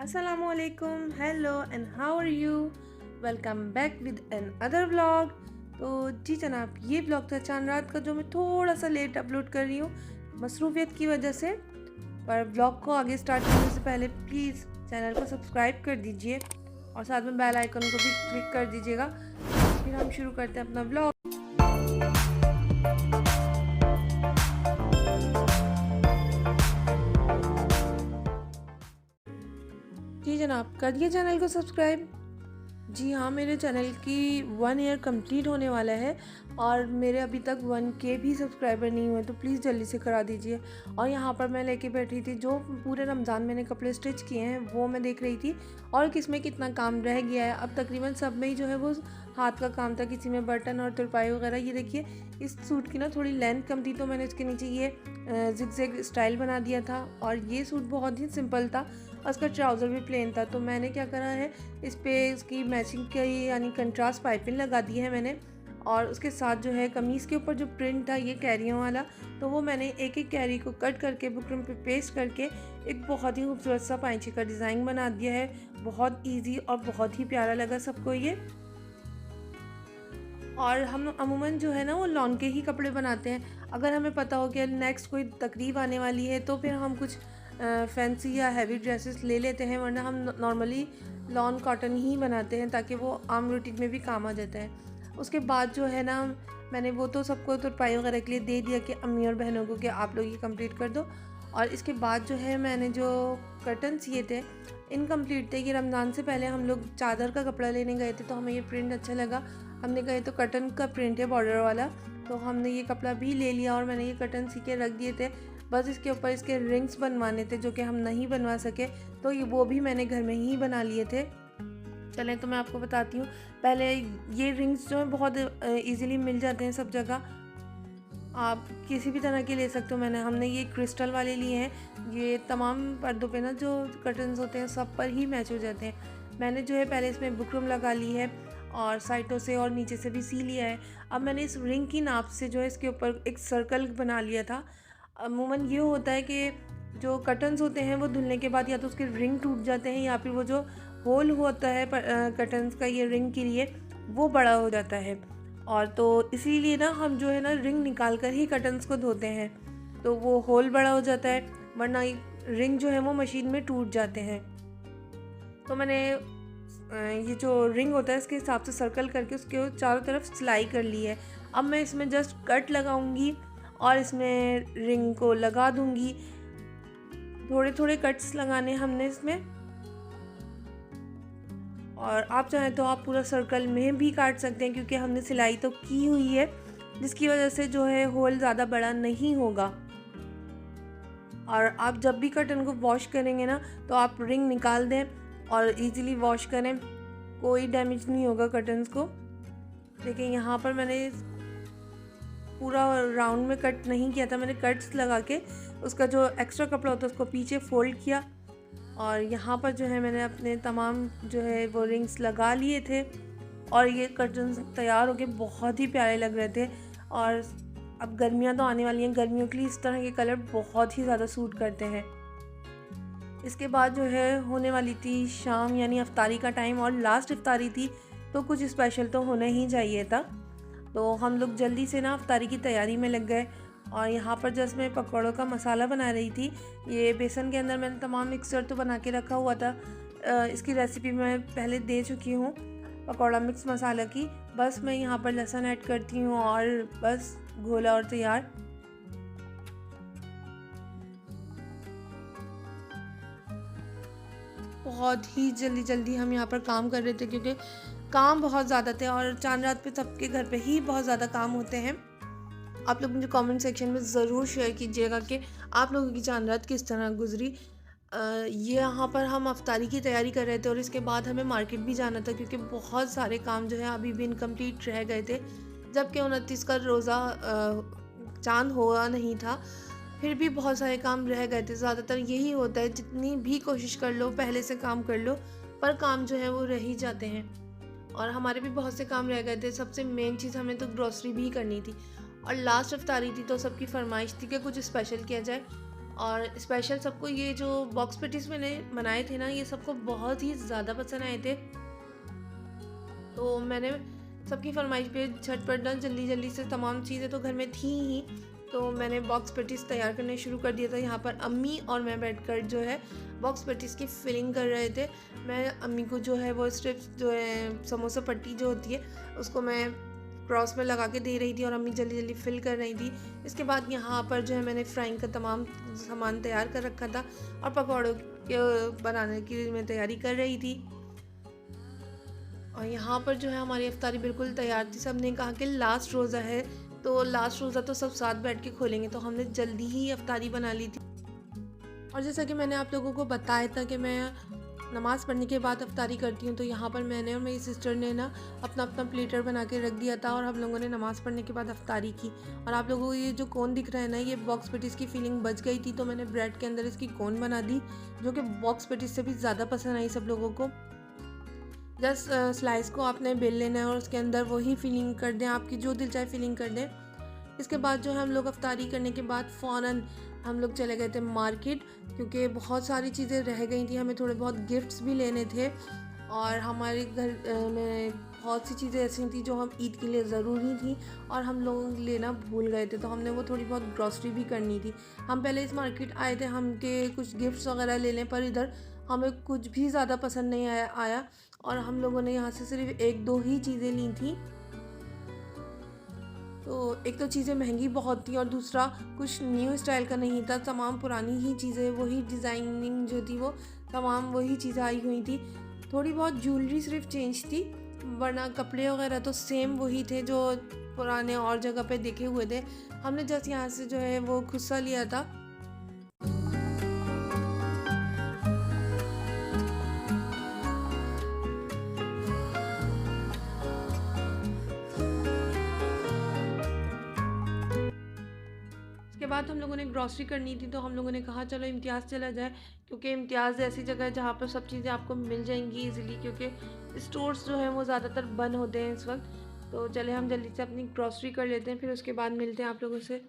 Assalamualaikum, hello and how are you? Welcome back with another vlog। तो जी जनाब, ये blog था चांद रात का जो मैं थोड़ा सा लेट अपलोड कर रही हूँ मसरूफियत की वजह से। पर ब्लॉग को आगे स्टार्ट करने से पहले प्लीज़ चैनल को सब्सक्राइब कर दीजिए और साथ में बेल आइकन को भी क्लिक कर दीजिएगा। फिर हम शुरू करते हैं अपना ब्लॉग। जी जनाब, कर दिए चैनल को सब्सक्राइब। जी हाँ, मेरे चैनल की 1 ईयर कंप्लीट होने वाला है और मेरे अभी तक 1K भी सब्सक्राइबर नहीं हुए, तो प्लीज़ जल्दी से करा दीजिए। और यहाँ पर मैं लेके बैठी थी जो पूरे रमज़ान मैंने कपड़े स्टिच किए हैं वो मैं देख रही थी और किसमें कितना काम रह गया है। अब तकरीबन सब में ही जो है वो हाथ का काम था, किसी में बटन और तुरपाई वगैरह। ये देखिए, इस सूट की ना थोड़ी लेंथ कम थी तो मैंने इसके नीचे ये जिगजैग स्टाइल बना दिया था। और ये सूट बहुत ही सिंपल था और इसका ट्राउज़र भी प्लेन था, तो मैंने क्या करा है, इस पे इसकी मैचिंग की यानी कंट्रास्ट पाइपिंग लगा दी है मैंने। और उसके साथ जो है कमीज़ के ऊपर जो प्रिंट था ये कैरियों वाला, तो वो मैंने एक एक कैरी को कट करके बुकरम पे पेस्ट करके एक बहुत ही खूबसूरत सा पाइंची का डिज़ाइन बना दिया है। बहुत इजी और बहुत ही प्यारा लगा सबको ये। और हम अमूमन जो है ना वो लॉन के ही कपड़े बनाते हैं। अगर हमें पता हो कि नेक्स्ट कोई तकरीब आने वाली है तो फिर हम कुछ फैंसी या हैवी ड्रेसेस ले लेते हैं, वरना हम नॉर्मली लॉन कॉटन ही बनाते हैं ताकि वो आम रूटीन में भी काम आ जाता है। उसके बाद जो है ना, मैंने वो तो सबको तुरपाई वगैरह के लिए दे दिया कि अम्मी और बहनों को कि आप लोग ये कंप्लीट कर दो। और इसके बाद जो है मैंने जो कर्टन सिए थे इनकम्प्लीट थे। कि रमज़ान से पहले हम लोग चादर का कपड़ा लेने गए थे तो हमें ये प्रिंट अच्छा लगा, हमने कहे तो कर्टन का प्रिंट है बॉर्डर वाला, तो हमने ये कपड़ा भी ले लिया और मैंने ये कर्टन सी के रख दिए थे। बस इसके ऊपर इसके रिंग्स बनवाने थे जो कि हम नहीं बनवा सके, तो ये वो भी मैंने घर में ही बना लिए थे। चलें तो मैं आपको बताती हूँ। पहले ये रिंग्स जो हैं बहुत इजीली मिल जाते हैं सब जगह, आप किसी भी तरह के ले सकते हो। हमने ये क्रिस्टल वाले लिए हैं, ये तमाम पर्दों पे ना जो कर्टन्स होते हैं सब पर ही मैच हो जाते हैं। मैंने जो है पहले इसमें बुकरम लगा ली है और साइडों से और नीचे से भी सी लिया है। अब मैंने इस रिंग की नाप से जो है इसके ऊपर एक सर्कल बना लिया था। अमूमन ये होता है कि जो कर्टन्स होते हैं वो धुलने के बाद या तो उसके रिंग टूट जाते हैं या फिर वो जो होल होता है कर्टन्स का ये रिंग के लिए वो बड़ा हो जाता है। और तो इसीलिए ना हम जो है ना रिंग निकाल कर ही कर्टन्स को धोते हैं, तो वो होल बड़ा हो जाता है, वरना रिंग जो है वो मशीन में टूट जाते हैं। तो मैंने ये जो रिंग होता है इसके हिसाब से सर्कल करके उसके चारों तरफ सिलाई कर ली है। अब मैं इसमें जस्ट कट लगाऊंगी और इसमें रिंग को लगा दूंगी। थोड़े थोड़े कट्स लगाने हमने इसमें, और आप चाहें तो आप पूरा सर्कल में भी काट सकते हैं क्योंकि हमने सिलाई तो की हुई है, जिसकी वजह से जो है होल ज़्यादा बड़ा नहीं होगा। और आप जब भी कर्टन को वॉश करेंगे ना तो आप रिंग निकाल दें और इजीली वॉश करें, कोई डैमेज नहीं होगा कर्टन्स को। देखिए यहाँ पर मैंने पूरा राउंड में कट नहीं किया था, मैंने कट्स लगा के उसका जो एक्स्ट्रा कपड़ा होता है उसको पीछे फोल्ड किया और यहाँ पर जो है मैंने अपने तमाम जो है वो रिंग्स लगा लिए थे और ये कर्टन्स तैयार हो गए, बहुत ही प्यारे लग रहे थे। और अब गर्मियाँ तो आने वाली हैं, गर्मियों के लिए इस तरह के कलर बहुत ही ज़्यादा सूट करते हैं। इसके बाद जो है होने वाली थी शाम यानी इफ्तारी का टाइम, और लास्ट इफ्तारी थी तो कुछ स्पेशल तो होना ही चाहिए था। तो हम लोग जल्दी से ना इफ्तारी की तैयारी में लग गए। और यहाँ पर जस्ट मैं पकौड़ों का मसाला बना रही थी। ये बेसन के अंदर मैंने तमाम मिक्सचर तो बना के रखा हुआ था, इसकी रेसिपी मैं पहले दे चुकी हूँ पकौड़ा मिक्स मसाला की। बस मैं यहाँ पर लहसुन ऐड करती हूँ और बस घोला और तैयार। बहुत ही जल्दी जल्दी हम यहाँ पर काम कर रहे थे क्योंकि काम बहुत ज़्यादा थे और चांद रात पे सबके घर पे ही बहुत ज़्यादा काम होते हैं। आप लोग मुझे कमेंट सेक्शन में ज़रूर शेयर कीजिएगा कि आप लोगों की चांद रात किस तरह गुजरी। ये यहाँ पर हम अफ्तारी की तैयारी कर रहे थे और इसके बाद हमें मार्केट भी जाना था क्योंकि बहुत सारे काम जो है अभी भी इनकम्प्लीट रह गए थे। जबकि 29 का रोज़ा चांद हुआ नहीं था, फिर भी बहुत सारे काम रह गए थे। ज़्यादातर यही होता है, जितनी भी कोशिश कर लो पहले से काम कर लो पर काम जो है वो रह ही जाते हैं। और हमारे भी बहुत से काम रह गए थे। सबसे मेन चीज़ हमें तो ग्रॉसरी भी करनी थी और लास्ट इफ्तारी थी तो सबकी फरमाइश थी कि कुछ स्पेशल किया जाए। और स्पेशल सबको ये जो बॉक्स पैटीज़ मैंने बनाए थे ना, ये सबको बहुत ही ज़्यादा पसंद आए थे। तो मैंने सबकी फरमाइश पे झटपट ना जल्दी-जल्दी से तमाम चीज़ें तो घर में थी ही, तो मैंने बॉक्स पैटीज़ तैयार करने शुरू कर दिया था। यहाँ पर अम्मी और मैं बैठकर जो है बॉक्स पैटीज़ की फिलिंग कर रहे थे। मैं अम्मी को जो है वो स्ट्रिप्स जो है समोसा पट्टी जो होती है उसको मैं क्रॉस में लगा के दे रही थी और अम्मी जल्दी-जल्दी फिल कर रही थी। इसके बाद यहाँ पर जो है मैंने फ्राइंग का तमाम सामान तैयार कर रखा था और पकौड़ों के बनाने की मैं तैयारी कर रही थी। और यहाँ पर जो है हमारी इफ्तारी बिल्कुल तैयार थी। सबने कहा कि लास्ट रोज़ा है, तो लास्ट रोज़ा तो सब साथ बैठ के खोलेंगे, तो हमने जल्दी ही इफ्तारी बना ली थी। और जैसा कि मैंने आप लोगों को बताया था कि मैं नमाज़ पढ़ने के बाद इफ्तारी करती हूँ, तो यहाँ पर मैंने और मेरी सिस्टर ने ना अपना अपना प्लेटर बना के रख दिया था और हम लोगों ने नमाज़ पढ़ने के बाद इफ्तारी की। और आप लोगों को ये जो कोन दिख रहा है ना, ये बॉक्स पैटीज़ की फीलिंग बच गई थी, तो मैंने ब्रेड के अंदर इसकी कोन बना दी, जो कि बॉक्स पैटीज़ से भी ज़्यादा पसंद आई सब लोगों को। जस्ट स्लाइस को आपने बेल लेना है और उसके अंदर वही फिलिंग कर दें, आपकी जो दिल चाहे फिलिंग कर दें। इसके बाद जो है हम लोग इफ्तारी करने के बाद फ़ौरन हम लोग चले गए थे मार्केट, क्योंकि बहुत सारी चीज़ें रह गई थी, हमें थोड़े बहुत गिफ्ट्स भी लेने थे और हमारे घर में बहुत सी चीज़ें ऐसी थी जो हम ईद के लिए ज़रूरी थी और हम लोग लेना भूल गए थे, तो हमने वो थोड़ी बहुत ग्रॉसरी भी करनी थी। हम पहले इस मार्केट आए थे हम के कुछ गिफ्ट्स वगैरह ले लें, पर इधर हमें कुछ भी ज़्यादा पसंद नहीं आया और हम लोगों ने यहाँ से सिर्फ 1-2 ही चीज़ें ली थी। तो एक तो चीज़ें महंगी बहुत थी और दूसरा कुछ न्यू स्टाइल का नहीं था, तमाम पुरानी ही चीज़ें, वही डिज़ाइनिंग जो थी वो तमाम वही चीज़ें आई हुई थी। थोड़ी बहुत ज्वेलरी सिर्फ चेंज थी, वरना कपड़े वगैरह तो सेम वही थे जो पुराने और जगह पे देखे हुए थे। हमने जस्ट यहाँ से जो है वो खुस्सा लिया था। उसके बाद हम लोगों ने ग्रॉसरी करनी थी, तो हम लोगों ने कहा चलो इम्तियाज़ चला जाए, क्योंकि इम्तियाज़ ऐसी जगह है जहाँ पर सब चीज़ें आपको मिल जाएंगी इजीली, क्योंकि स्टोर्स जो हैं वो ज़्यादातर बंद होते हैं इस वक्त। तो चले हम जल्दी से अपनी ग्रॉसरी कर लेते हैं, फिर उसके बाद मिलते हैं आप लोगों से।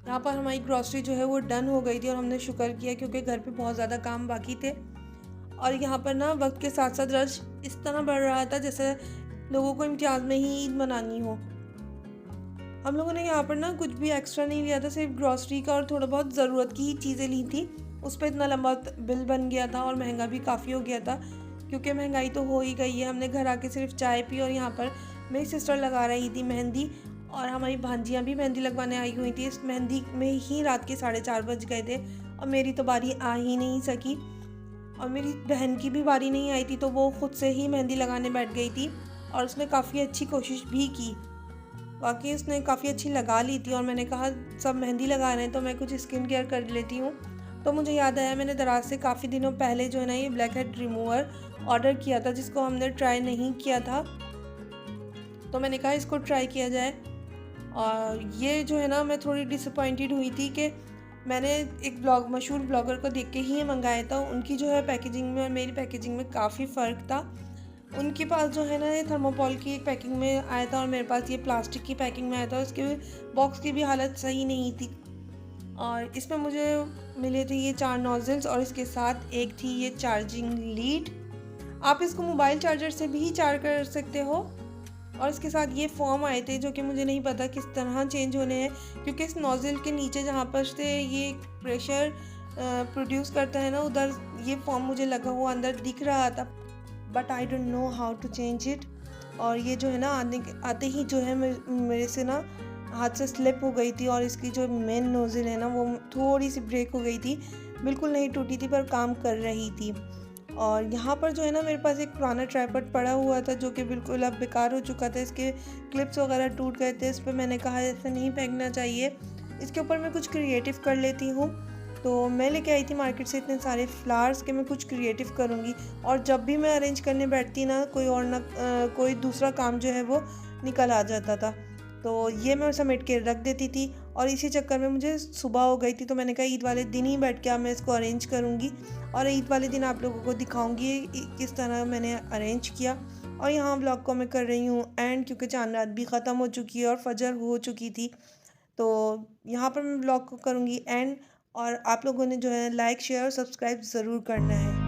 यहाँ पर हमारी ग्रॉसरी जो है वो डन हो गई थी और हमने शुक्र किया, क्योंकि घर पे बहुत ज़्यादा काम बाकी थे। और यहाँ पर ना वक्त के साथ साथ रश इस तरह बढ़ रहा था जैसे लोगों को इम्तियाज़ में ही ईद मनानी हो। हम लोगों ने यहाँ पर ना कुछ भी एक्स्ट्रा नहीं लिया था, सिर्फ ग्रॉसरी का और थोड़ा बहुत ज़रूरत की ही चीज़ें ली थी। उस पर इतना लंबा बिल बन गया था और महंगा भी काफ़ी हो गया था, क्योंकि महंगाई तो हो ही गई है। हमने घर आके सिर्फ चाय पी और यहाँ पर मेरी सिस्टर लगा रही थी मेहंदी, और हमारी भांजियाँ भी मेहंदी लगवाने आई हुई थी। इस मेहंदी में ही रात के 4:30 बज गए थे और मेरी तो बारी आ ही नहीं सकी और मेरी बहन की भी बारी नहीं आई थी, तो वो खुद से ही मेहंदी लगाने बैठ गई थी और उसने काफ़ी अच्छी कोशिश भी की। वाक़ई उसने काफ़ी अच्छी लगा ली थी और मैंने कहा सब मेहंदी लगा रहे हैं तो मैं कुछ स्किन केयर कर लेती हूँ। तो मुझे याद आया मैंने दराज से काफ़ी दिनों पहले जो है ना ये ब्लैक हेड रिमूवर ऑर्डर किया था, जिसको हमने ट्राई नहीं किया था। तो मैंने कहा इसको ट्राई किया जाए। और ये जो है ना मैं थोड़ी डिसअपॉइंटेड हुई थी कि मैंने एक मशहूर ब्लॉगर को देख के ही ये मंगाया था। उनकी जो है पैकेजिंग में और मेरी पैकेजिंग में काफ़ी फ़र्क था। उनके पास जो है ना ये थर्मोकोल की एक पैकिंग में आया था और मेरे पास ये प्लास्टिक की पैकिंग में आया था। उसके बॉक्स की भी हालत सही नहीं थी और इसमें मुझे मिले थे ये 4 नोज़ल्स और इसके साथ एक थी ये चार्जिंग लीड। आप इसको मोबाइल चार्जर से भी चार्ज कर सकते हो। और इसके साथ ये फ़ॉर्म आए थे जो कि मुझे नहीं पता किस तरह चेंज होने हैं, क्योंकि इस नोज़ल के नीचे जहाँ पर से ये प्रेशर प्रोड्यूस करता है ना, उधर ये फ़ॉर्म मुझे लगा हुआ अंदर दिख रहा था, but I don't know how to change it. और ये जो है ना आते ही जो है मेरे से ना हाथ से स्लिप हो गई थी और इसकी जो मेन नोज़ल है ना वो थोड़ी सी ब्रेक हो गई थी। बिल्कुल नहीं टूटी थी पर काम कर रही थी। और यहाँ पर जो है ना मेरे पास एक पुराना ट्राइपॉड पड़ा हुआ था जो कि बिल्कुल अब बेकार हो चुका था। इसके क्लिप्स वगैरह टूट गए थे। इस पर मैंने कहा ऐसा नहीं फेंकना चाहिए, इसके ऊपर मैं कुछ क्रिएटिव कर लेती हूँ। तो मैं लेके आई थी मार्केट से इतने सारे फ्लावर्स के मैं कुछ क्रिएटिव करूँगी। और जब भी मैं अरेंज करने बैठती ना कोई दूसरा काम जो है वो निकल आ जाता था। तो ये मैं समेट के रख देती थी और इसी चक्कर में मुझे सुबह हो गई थी। तो मैंने कहा ईद वाले दिन ही बैठ के अब मैं इसको अरेंज करूँगी और ईद वाले दिन आप लोगों को दिखाऊंगी किस तरह मैंने अरेंज किया। और यहाँ व्लॉग को मैं कर रही हूँ एंड, क्योंकि चांद रात भी ख़त्म हो चुकी है और फजर हो चुकी थी। तो यहाँ पर मैं व्लॉग को करूँगी एंड। और आप लोगों ने जो है लाइक शेयर और सब्सक्राइब ज़रूर करना है।